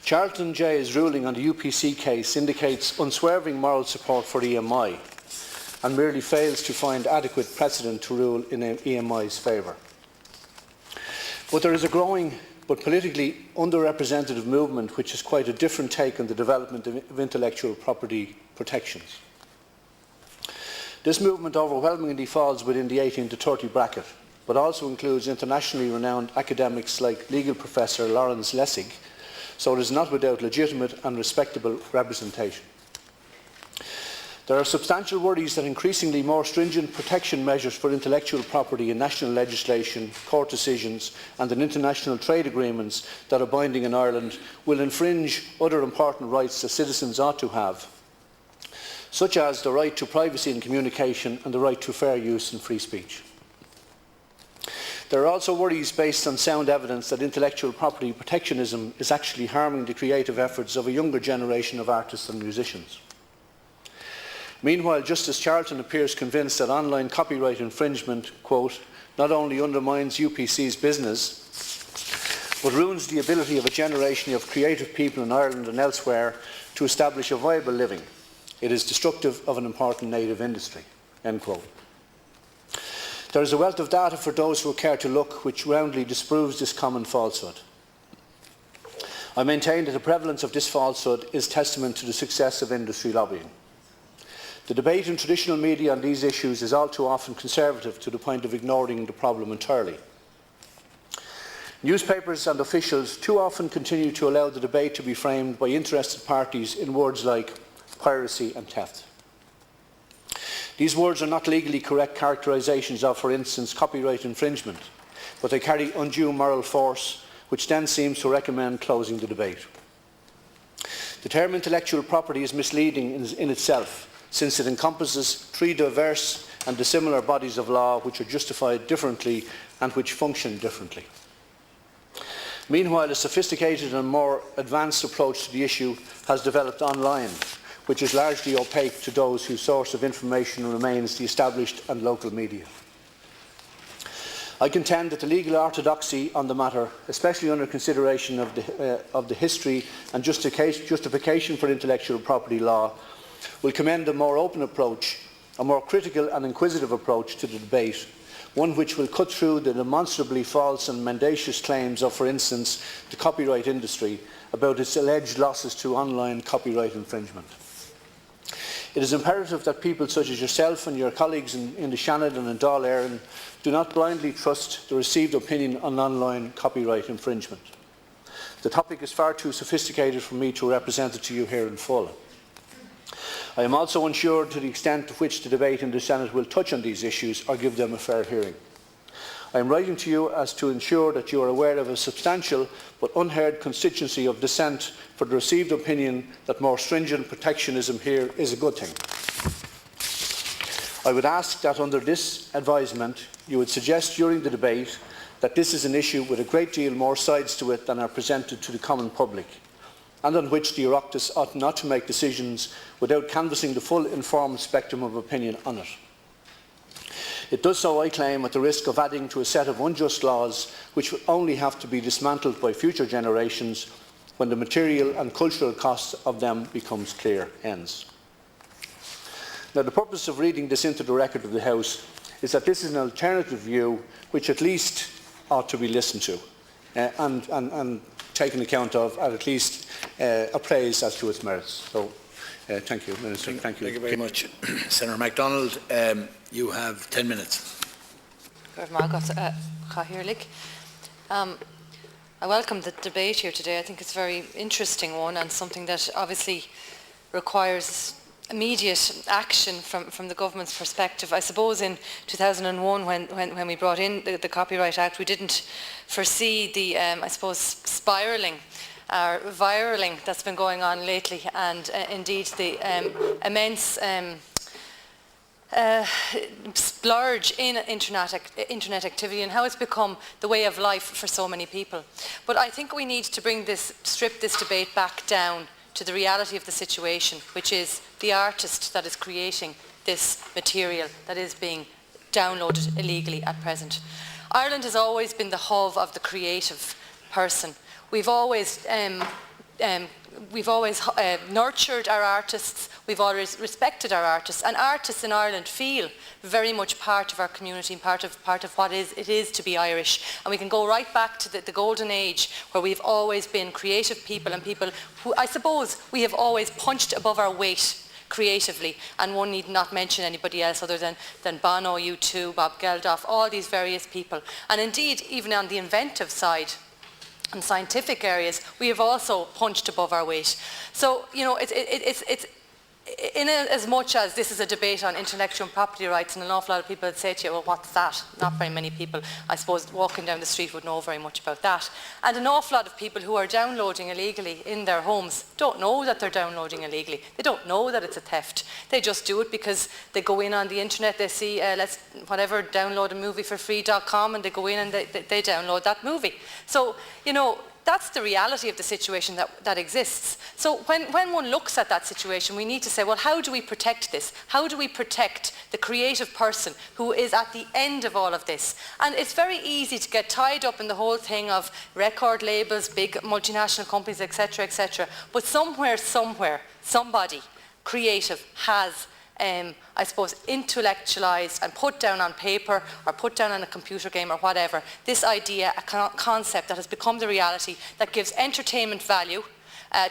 Charlton J's ruling on the UPC case indicates unswerving moral support for EMI and merely fails to find adequate precedent to rule in EMI's favour. But there is a growing but politically underrepresented movement which has quite a different take on the development of intellectual property protections. This movement overwhelmingly falls within the 18 to 30 bracket, but also includes internationally renowned academics like legal professor Lawrence Lessig, so it is not without legitimate and respectable representation. There are substantial worries that increasingly more stringent protection measures for intellectual property in national legislation, court decisions and in international trade agreements that are binding in Ireland will infringe other important rights that citizens ought to have, such as the right to privacy in communication and the right to fair use in free speech. There are also worries based on sound evidence that intellectual property protectionism is actually harming the creative efforts of a younger generation of artists and musicians. Meanwhile, Justice Charlton appears convinced that online copyright infringement, quote, not only undermines UPC's business, but ruins the ability of a generation of creative people in Ireland and elsewhere to establish a viable living. It is destructive of an important native industry, end quote. There is a wealth of data for those who care to look which roundly disproves this common falsehood. I maintain that the prevalence of this falsehood is testament to the success of industry lobbying. The debate in traditional media on these issues is all too often conservative to the point of ignoring the problem entirely. Newspapers and officials too often continue to allow the debate to be framed by interested parties in words like piracy and theft. These words are not legally correct characterisations of, for instance, copyright infringement, but they carry undue moral force, which then seems to recommend closing the debate. The term intellectual property is misleading in itself, since it encompasses three diverse and dissimilar bodies of law which are justified differently and which function differently. Meanwhile, a sophisticated and more advanced approach to the issue has developed online, which is largely opaque to those whose source of information remains the established and local media. I contend that the legal orthodoxy on the matter, especially under consideration of the history and justification for intellectual property law, will commend a more open approach, a more critical and inquisitive approach to the debate, one which will cut through the demonstrably false and mendacious claims of, for instance, the copyright industry about its alleged losses to online copyright infringement. It is imperative that people such as yourself and your colleagues in the Seanad and in Dáil Éireann do not blindly trust the received opinion on online copyright infringement. The topic is far too sophisticated for me to represent it to you here in full. I am also unsure to the extent to which the debate in the Senate will touch on these issues or give them a fair hearing. I am writing to you as to ensure that you are aware of a substantial but unheard constituency of dissent for the received opinion that more stringent protectionism here is a good thing. I would ask that under this advisement you would suggest during the debate that this is an issue with a great deal more sides to it than are presented to the common public, and on which the Oireachtas ought not to make decisions without canvassing the full informed spectrum of opinion on it. It does so, I claim, at the risk of adding to a set of unjust laws which will only have to be dismantled by future generations when the material and cultural cost of them becomes clear. Ends. Now, the purpose of reading this into the record of the House is that this is an alternative view which at least ought to be listened to and taken account of, and at least appraised as to its merits. So, thank you, Minister. Thank you. Thank you very much. Senator MacDonald, you have 10 minutes. I welcome the debate here today. I think it's a very interesting one and something that obviously requires immediate action from the government's perspective. I suppose in 2001 when we brought in the Copyright Act, we didn't foresee the, I suppose, spiralling or viraling that's been going on lately, and indeed the immense splurge in internet activity and how it's become the way of life for so many people. But I think we need to strip this debate back down to the reality of the situation, which is the artist that is creating this material that is being downloaded illegally at present. Ireland has always been the hub of the creative person. We've always we've always nurtured our artists, we've always respected our artists, and artists in Ireland feel very much part of our community and part of what it is to be Irish. And we can go right back to the golden age where we've always been creative people and people who, I suppose, we have always punched above our weight creatively, and one need not mention anybody else other than Bono, U2, Bob Geldof, all these various people. And indeed, even on the inventive side, and scientific areas, we have also punched above our weight. So, you know, it's as much as this is a debate on intellectual property rights, and an awful lot of people would say to you, well, what's that? Not very many people, I suppose, walking down the street would know very much about that. And an awful lot of people who are downloading illegally in their homes don't know that they're downloading illegally. They don't know that it's a theft. They just do it because they go in on the internet, they see, download a movie for free.com, and they go in and they download that movie. So, you know, that's the reality of the situation that exists. So when one looks at that situation, we need to say, well, how do we protect this? How do we protect the creative person who is at the end of all of this? And it's very easy to get tied up in the whole thing of record labels, big multinational companies, etc., etc. But somewhere, somebody creative has I suppose, intellectualized and put down on paper or put down on a computer game or whatever, this idea, a concept that has become the reality that gives entertainment value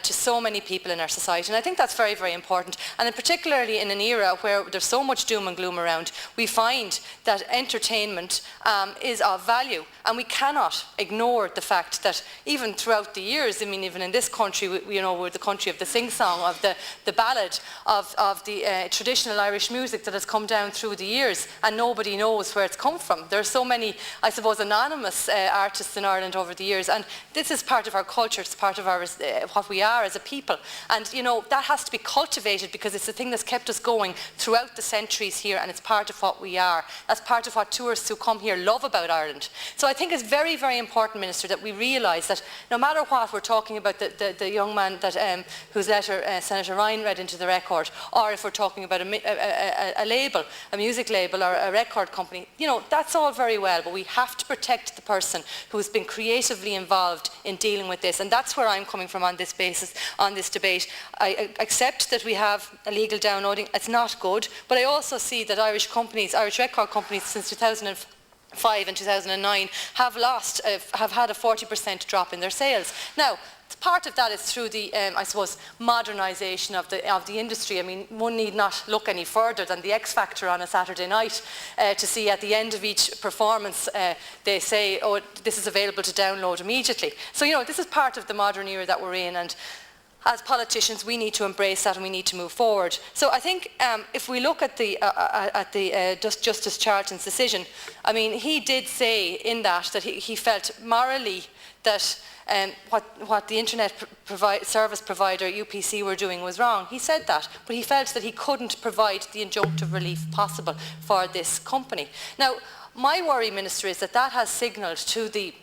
to so many people in our society. And I think that's very, very important. And then particularly in an era where there's so much doom and gloom around, we find that entertainment is of value. And we cannot ignore the fact that even throughout the years, I mean, even in this country, we're the country of the sing-song, of the ballad, of the traditional Irish music that has come down through the years, and nobody knows where it's come from. There are so many, I suppose, anonymous artists in Ireland over the years, and this is part of our culture, it's part of our what we are as a people. And, you know, that has to be cultivated because it's the thing that's kept us going throughout the centuries here, and it's part of what we are. That's part of what tourists who come here love about Ireland. So I think it's very, very important, Minister, that we realise that no matter what we're talking about, the young man that whose letter Senator Ryan read into the record, or if we're talking about a label, a music label or a record company, you know, that's all very well, but we have to protect the person who's been creatively involved in dealing with this. And that's where I'm coming from on this basis, on this debate. I accept that we have illegal downloading. It's not good, but I also see that Irish record companies since 2005 and 2009 have had a 40% drop in their sales. Now, part of that is through the, I suppose, modernisation of the industry. I mean, one need not look any further than the X Factor on a Saturday night to see at the end of each performance they say, oh, this is available to download immediately. So, you know, this is part of the modern era that we're in, and as politicians, we need to embrace that and we need to move forward. So I think if we look at Justice Charlton's decision, I mean, he did say in that he felt morally that what the internet service provider UPC were doing was wrong. He said that, but he felt that he couldn't provide the injunctive relief possible for this company. Now, my worry, Minister, is that has signalled to the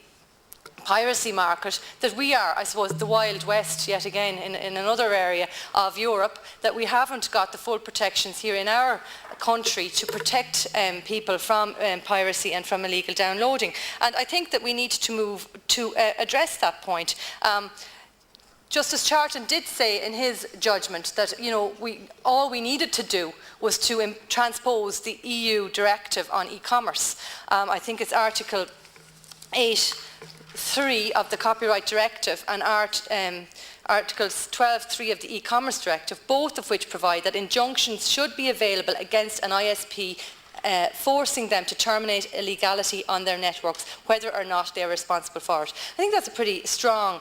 piracy market that we are, I suppose, the Wild West yet again in another area of Europe, that we haven't got the full protections here in our country to protect people from piracy and from illegal downloading. And I think that we need to move to address that point. Justice Charlton did say in his judgment that, you know, all we needed to do was to transpose the EU directive on e-commerce. I think it's Article 8(3) of the Copyright Directive and Articles 12(3) of the E-Commerce Directive, both of which provide that injunctions should be available against an ISP forcing them to terminate illegality on their networks, whether or not they are responsible for it. I think that's a pretty strong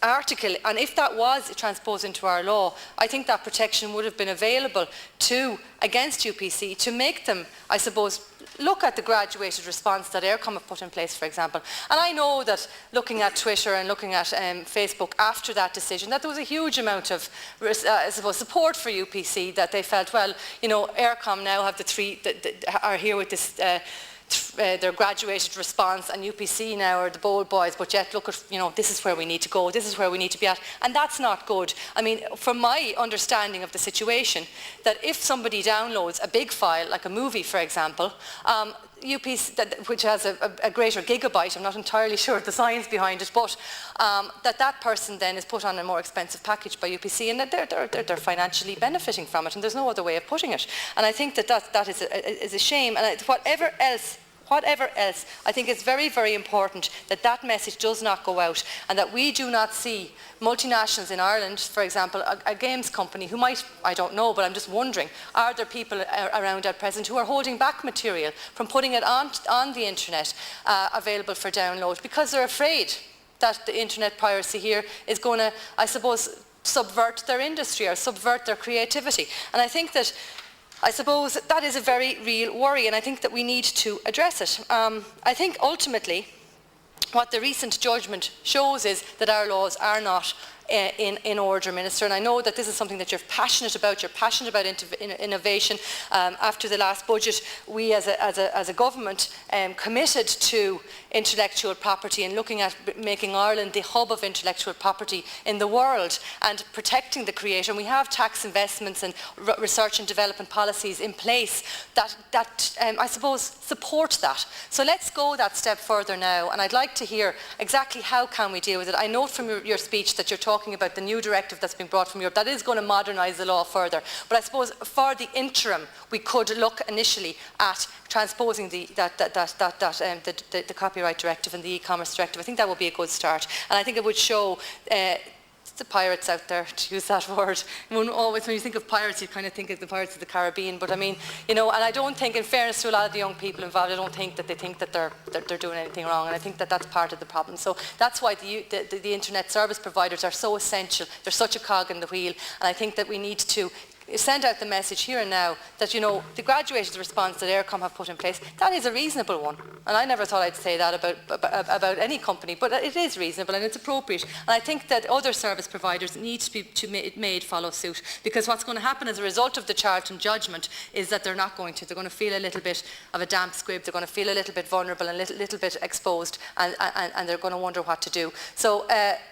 article, and if that was transposed into our law, I think that protection would have been available against UPC to make them, I suppose, look at the graduated response that Eircom have put in place, for example. And I know that looking at Twitter and looking at Facebook after that decision, that there was a huge amount of I suppose, support for UPC, that they felt, well, you know, Eircom now have are here with this their graduated response, and UPC now are the bold boys, but yet look at, you know, this is where we need to go, this is where we need to be at, and that's not good. I mean, from my understanding of the situation, that if somebody downloads a big file, like a movie, for example, UPC, which has a greater gigabyte, I'm not entirely sure of the science behind it, but that person then is put on a more expensive package by UPC, and that they're financially benefiting from it, and there's no other way of putting it. And I think that is a shame. And whatever else, I think it's very, very important that that message does not go out, and that we do not see multinationals in Ireland, for example, a games company who might, I don't know, but I'm just wondering, are there people around at present who are holding back material from putting it on the internet available for download because they're afraid that the internet piracy here is going to, I suppose, subvert their industry or subvert their creativity. And I think that, I suppose, that is a very real worry, and I think that we need to address it. I think ultimately what the recent judgment shows is that our laws are not in order, Minister, and I know that this is something that you're passionate about. You're passionate about innovation. After the last budget, we as a government committed to intellectual property and looking at making Ireland the hub of intellectual property in the world and protecting the creator. And we have tax investments and research and development policies in place that I suppose support that. So let's go that step further now, and I'd like to hear exactly how can we deal with it. I note from your speech that you're talking about the new directive that's been brought from Europe. That is going to modernise the law further. But I suppose for the interim, we could look initially at transposing the copyright directive and the e-commerce directive. I think that would be a good start. And I think it would show the pirates out there, to use that word. Always when you think of pirates, you kind of think of the Pirates of the Caribbean. But I mean, you know, and I don't think, in fairness to a lot of the young people involved, I don't think that they think that they're doing anything wrong. And I think that that's part of the problem. So that's why the internet service providers are so essential. They're such a cog in the wheel. And I think that we need to send out the message here and now that, you know, the graduated response that Eircom have put in place, that is a reasonable one. And I never thought I'd say that about any company, but it is reasonable and it's appropriate. And I think that other service providers need to be made follow suit, because what's going to happen as a result of the Charlton judgment is that they're going to feel a little bit of a damp squib, they're going to feel a little bit vulnerable and a little bit exposed, and they're going to wonder what to do. So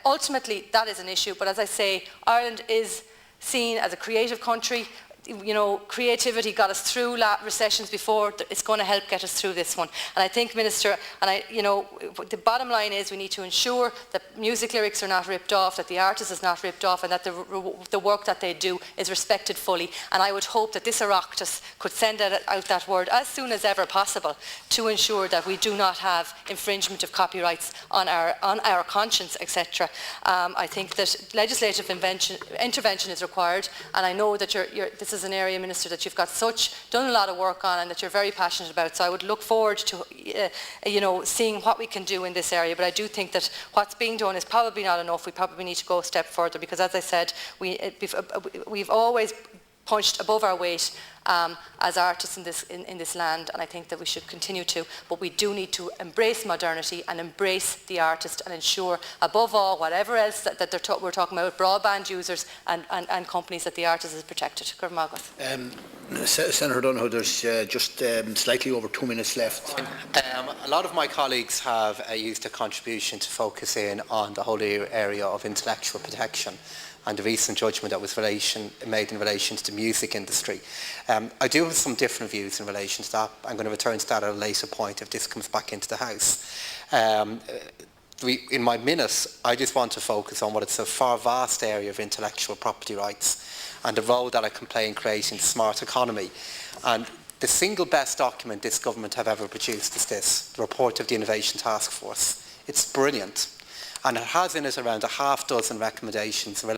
ultimately that is an issue, but as I say, Ireland is seen as a creative country. You know, creativity got us through recessions before. It's going to help get us through this one. And I think, Minister, and you know, the bottom line is we need to ensure that music lyrics are not ripped off, that the artist is not ripped off, and that the work that they do is respected fully. And I would hope that this Oireachtas could send out that word as soon as ever possible to ensure that we do not have infringement of copyrights on our conscience, etc. I think that legislative intervention is required, and I know that this is an area, Minister, that you've done a lot of work on and that you're very passionate about. So I would look forward to you know, seeing what we can do in this area. But I do think that what's being done is probably not enough. We probably need to go a step further, because, as I said, we've always punched above our weight as artists in this land, and I think that we should continue to, but we do need to embrace modernity and embrace the artist and ensure, above all, whatever else that we're talking about, broadband users and companies, that the artist is protected. Senator Donohoe, there's just slightly over 2 minutes left. A lot of my colleagues have used a contribution to focus in on the whole area of intellectual protection and the recent judgment that was made in relation to the music industry. I do have some different views in relation to that. I'm going to return to that at a later point if this comes back into the House. In my minute, I just want to focus on what is a far vast area of intellectual property rights and the role that it can play in creating the smart economy. And the single best document this government have ever produced is this, the report of the Innovation Task Force. It's brilliant. And it has in it around a half dozen recommendations